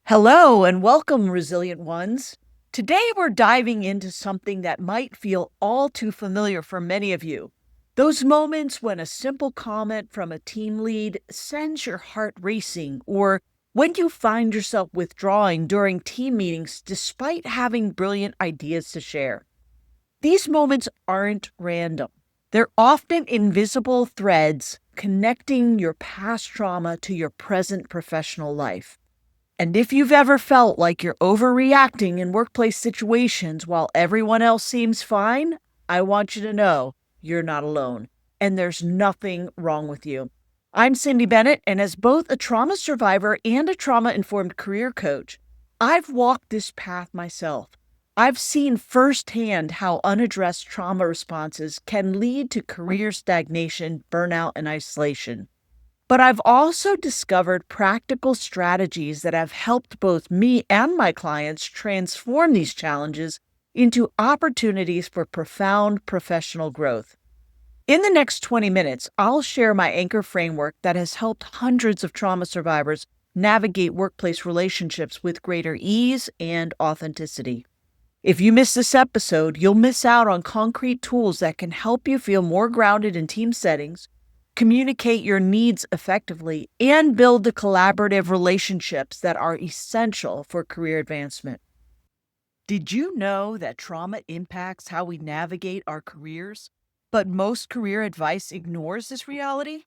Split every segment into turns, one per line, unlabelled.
Hello and welcome, resilient ones. Today we're diving into something that might feel all too familiar for many of you. Those moments when a simple comment from a team lead sends your heart racing, or when you find yourself withdrawing during team meetings despite having brilliant ideas to share. These moments aren't random. They're often invisible threads connecting your past trauma to your present professional life. And if you've ever felt like you're overreacting in workplace situations while everyone else seems fine, I want you to know you're not alone, and there's nothing wrong with you. I'm Cindy Bennett, and as both a trauma survivor and a trauma-informed career coach, I've walked this path myself. I've seen firsthand how unaddressed trauma responses can lead to career stagnation, burnout, and isolation. But I've also discovered practical strategies that have helped both me and my clients transform these challenges into opportunities for profound professional growth. In the next 20 minutes, I'll share my anchor framework that has helped hundreds of trauma survivors navigate workplace relationships with greater ease and authenticity. If you miss this episode, you'll miss out on concrete tools that can help you feel more grounded in team settings, communicate your needs effectively, and build the collaborative relationships that are essential for career advancement. Did you know that trauma impacts how we navigate our careers, but most career advice ignores this reality?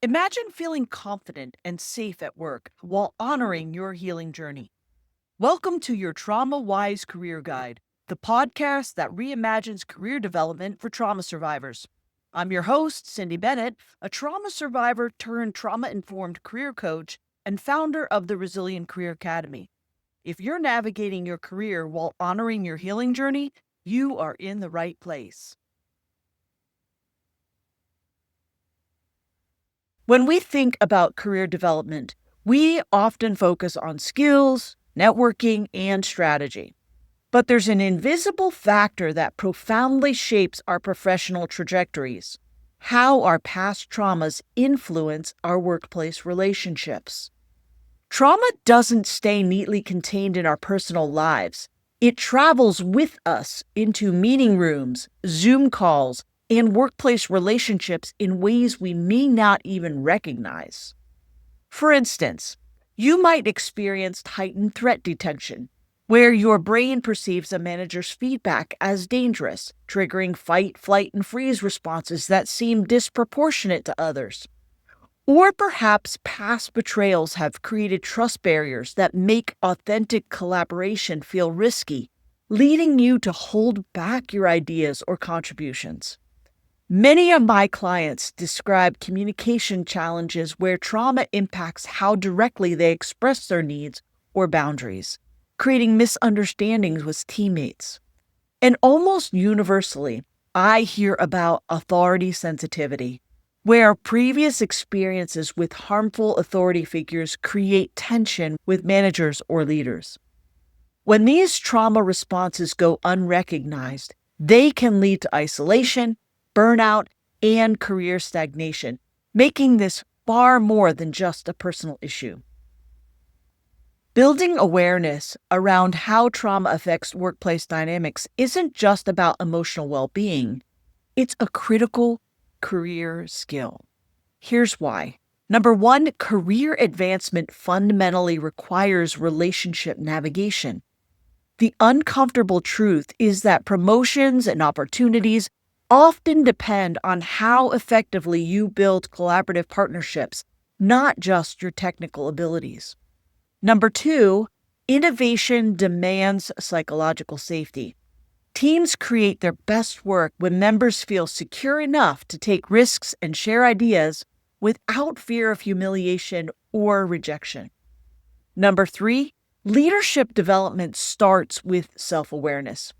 Imagine feeling confident and safe at work while honoring your healing journey. Welcome to your Trauma-Wise Career Guide, the podcast that reimagines career development for trauma survivors. I'm your host, Cindy Bennett, a trauma survivor turned trauma-informed career coach and founder of the Resilient Career Academy. If you're navigating your career while honoring your healing journey, you are in the right place. When we think about career development, we often focus on skills, networking, and strategy. But there's an invisible factor that profoundly shapes our professional trajectories: how our past traumas influence our workplace relationships. Trauma doesn't stay neatly contained in our personal lives. It travels with us into meeting rooms, Zoom calls, and workplace relationships in ways we may not even recognize. For instance, you might experience heightened threat detection, where your brain perceives a manager's feedback as dangerous, triggering fight, flight, and freeze responses that seem disproportionate to others. Or perhaps past betrayals have created trust barriers that make authentic collaboration feel risky, leading you to hold back your ideas or contributions. Many of my clients describe communication challenges where trauma impacts how directly they express their needs or boundaries, creating misunderstandings with teammates. And almost universally, I hear about authority sensitivity, where previous experiences with harmful authority figures create tension with managers or leaders. When these trauma responses go unrecognized, they can lead to isolation, burnout, and career stagnation, making this far more than just a personal issue. Building awareness around how trauma affects workplace dynamics isn't just about emotional well-being. It's a critical career skill. Here's why. Number one, career advancement fundamentally requires relationship navigation. The uncomfortable truth is that promotions and opportunities often depend on how effectively you build collaborative partnerships, not just your technical abilities. Number two, innovation demands psychological safety. Teams create their best work when members feel secure enough to take risks and share ideas without fear of humiliation or rejection. Number three, leadership development starts with self-awareness.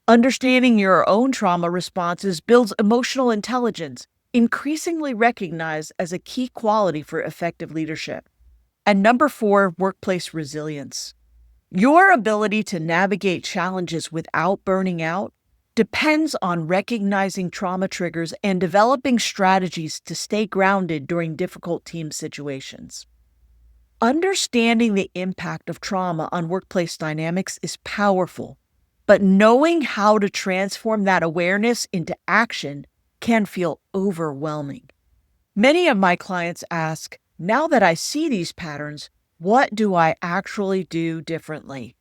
Understanding your own trauma responses builds emotional intelligence, increasingly recognized as a key quality for effective leadership. And number four, workplace resilience. Your ability to navigate challenges without burning out depends on recognizing trauma triggers and developing strategies to stay grounded during difficult team situations. Understanding the impact of trauma on workplace dynamics is powerful, but knowing how to transform that awareness into action can feel overwhelming. Many of my clients ask, now that I see these patterns, what do I actually do differently?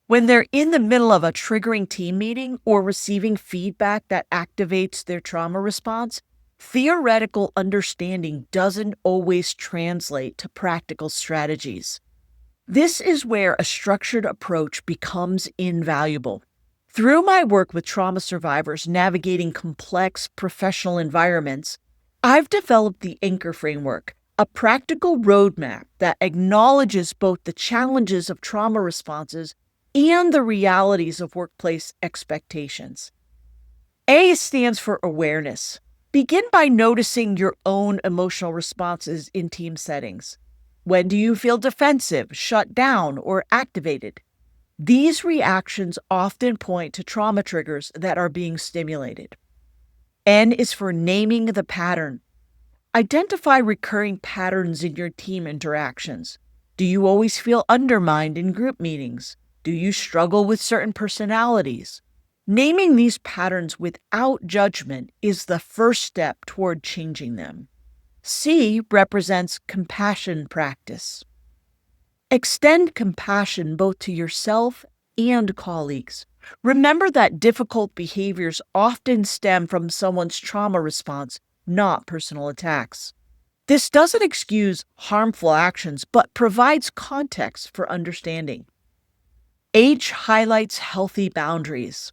When they're in the middle of a triggering team meeting or receiving feedback that activates their trauma response, theoretical understanding doesn't always translate to practical strategies. This is where a structured approach becomes invaluable. Through my work with trauma survivors navigating complex professional environments, I've developed the Anchor Framework, a practical roadmap that acknowledges both the challenges of trauma responses and the realities of workplace expectations. A stands for awareness. Begin by noticing your own emotional responses in team settings. When do you feel defensive, shut down, or activated? These reactions often point to trauma triggers that are being stimulated. N is for naming the pattern. Identify recurring patterns in your team interactions. Do you always feel undermined in group meetings? Do you struggle with certain personalities? Naming these patterns without judgment is the first step toward changing them. C represents compassion practice. Extend compassion both to yourself and colleagues. Remember that difficult behaviors often stem from someone's trauma response, not personal attacks. This doesn't excuse harmful actions, but provides context for understanding. H highlights healthy boundaries.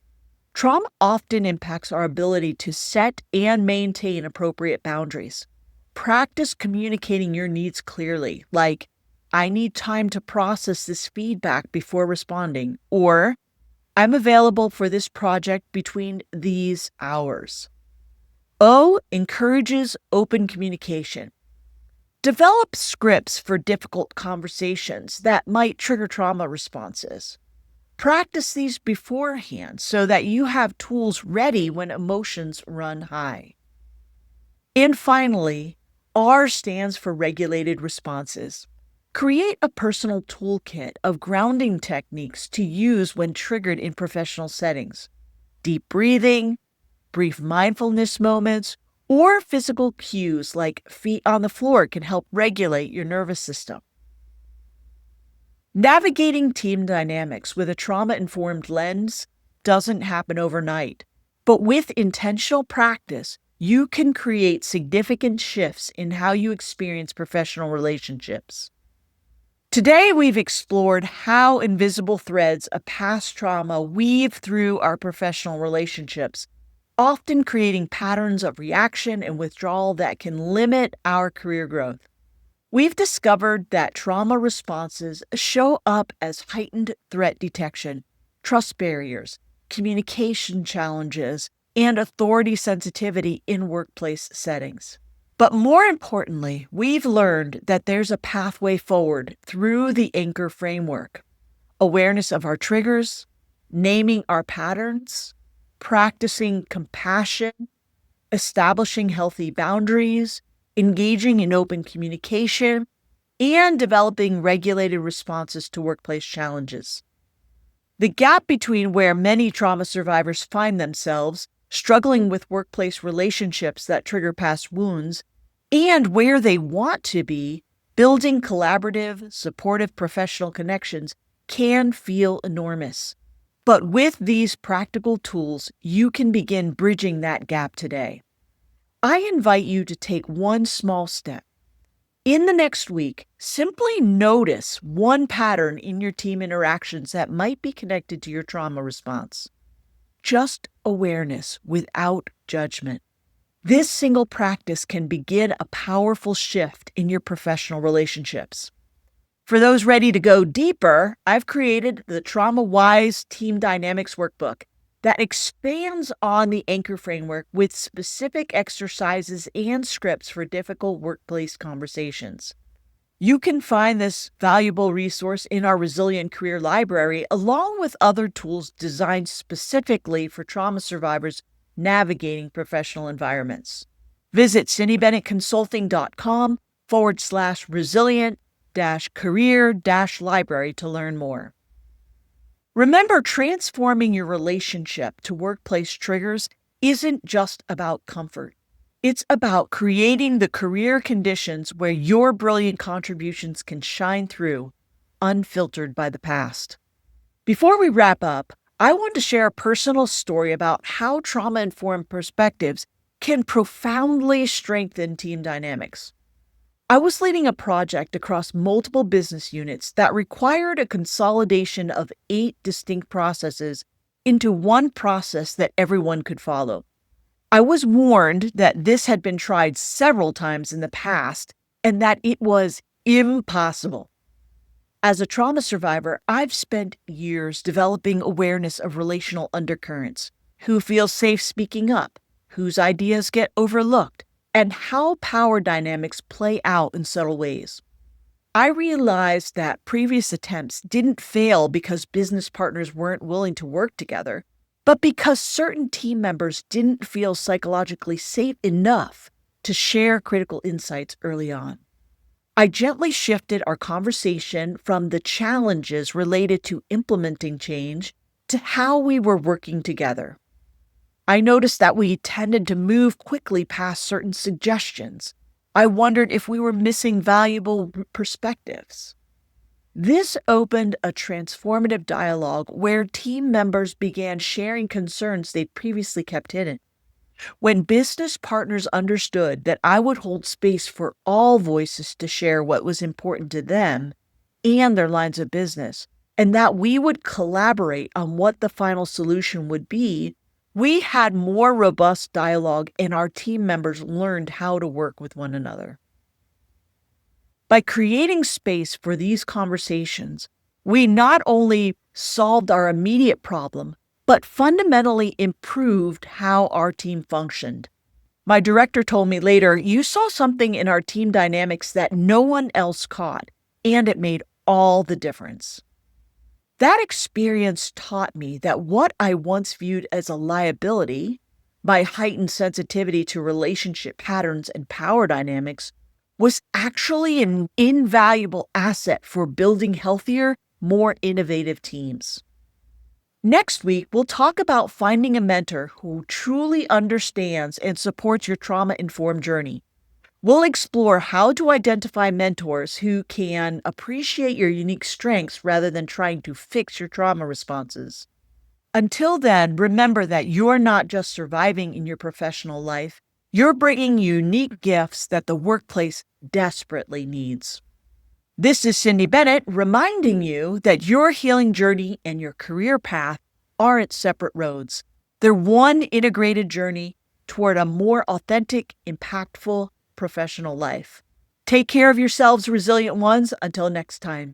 Trauma often impacts our ability to set and maintain appropriate boundaries. Practice communicating your needs clearly, like, I need time to process this feedback before responding, or I'm available for this project between these hours. O encourages open communication. Develop scripts for difficult conversations that might trigger trauma responses. Practice these beforehand so that you have tools ready when emotions run high. And finally, R stands for regulated responses. Create a personal toolkit of grounding techniques to use when triggered in professional settings. Deep breathing, brief mindfulness moments, or physical cues like feet on the floor can help regulate your nervous system. Navigating team dynamics with a trauma-informed lens doesn't happen overnight, but with intentional practice, you can create significant shifts in how you experience professional relationships. Today, we've explored how invisible threads of past trauma weave through our professional relationships, often creating patterns of reaction and withdrawal that can limit our career growth. We've discovered that trauma responses show up as heightened threat detection, trust barriers, communication challenges, and authority sensitivity in workplace settings. But more importantly, we've learned that there's a pathway forward through the Anchor Framework. Awareness of our triggers, naming our patterns, practicing compassion, establishing healthy boundaries, engaging in open communication, and developing regulated responses to workplace challenges. The gap between where many trauma survivors find themselves, struggling with workplace relationships that trigger past wounds, and where they want to be, building collaborative, supportive professional connections, can feel enormous. But with these practical tools, you can begin bridging that gap today. I invite you to take one small step. In the next week, simply notice one pattern in your team interactions that might be connected to your trauma response. Just awareness without judgment. This single practice can begin a powerful shift in your professional relationships. For those ready to go deeper, I've created the Trauma Wise Team Dynamics Workbook that expands on the Anchor Framework with specific exercises and scripts for difficult workplace conversations. You can find this valuable resource in our Resilient Career Library, along with other tools designed specifically for trauma survivors navigating professional environments. Visit cindybennettconsulting.com/resilient career-library to learn more. Remember, transforming your relationship to workplace triggers isn't just about comfort. It's about creating the career conditions where your brilliant contributions can shine through, unfiltered by the past. Before we wrap up, I want to share a personal story about how trauma-informed perspectives can profoundly strengthen team dynamics. I was leading a project across multiple business units that required a consolidation of 8 distinct processes into one process that everyone could follow. I was warned that this had been tried several times in the past and that it was impossible. As a trauma survivor, I've spent years developing awareness of relational undercurrents, who feels safe speaking up, whose ideas get overlooked, and how power dynamics play out in subtle ways. I realized that previous attempts didn't fail because business partners weren't willing to work together, but because certain team members didn't feel psychologically safe enough to share critical insights early on. I gently shifted our conversation from the challenges related to implementing change to how we were working together. I noticed that we tended to move quickly past certain suggestions. I wondered if we were missing valuable perspectives. This opened a transformative dialogue where team members began sharing concerns they'd previously kept hidden. When business partners understood that I would hold space for all voices to share what was important to them and their lines of business, and that we would collaborate on what the final solution would be, we had more robust dialogue and our team members learned how to work with one another. By creating space for these conversations, we not only solved our immediate problem, but fundamentally improved how our team functioned. My director told me later, "You saw something in our team dynamics that no one else caught, and it made all the difference." That experience taught me that what I once viewed as a liability, my heightened sensitivity to relationship patterns and power dynamics, was actually an invaluable asset for building healthier, more innovative teams. Next week, we'll talk about finding a mentor who truly understands and supports your trauma-informed journey. We'll explore how to identify mentors who can appreciate your unique strengths rather than trying to fix your trauma responses. Until then, remember that you're not just surviving in your professional life, you're bringing unique gifts that the workplace desperately needs. This is Cindy Bennett reminding you that your healing journey and your career path aren't separate roads. They're one integrated journey toward a more authentic, impactful professional life. Take care of yourselves, resilient ones. Until next time.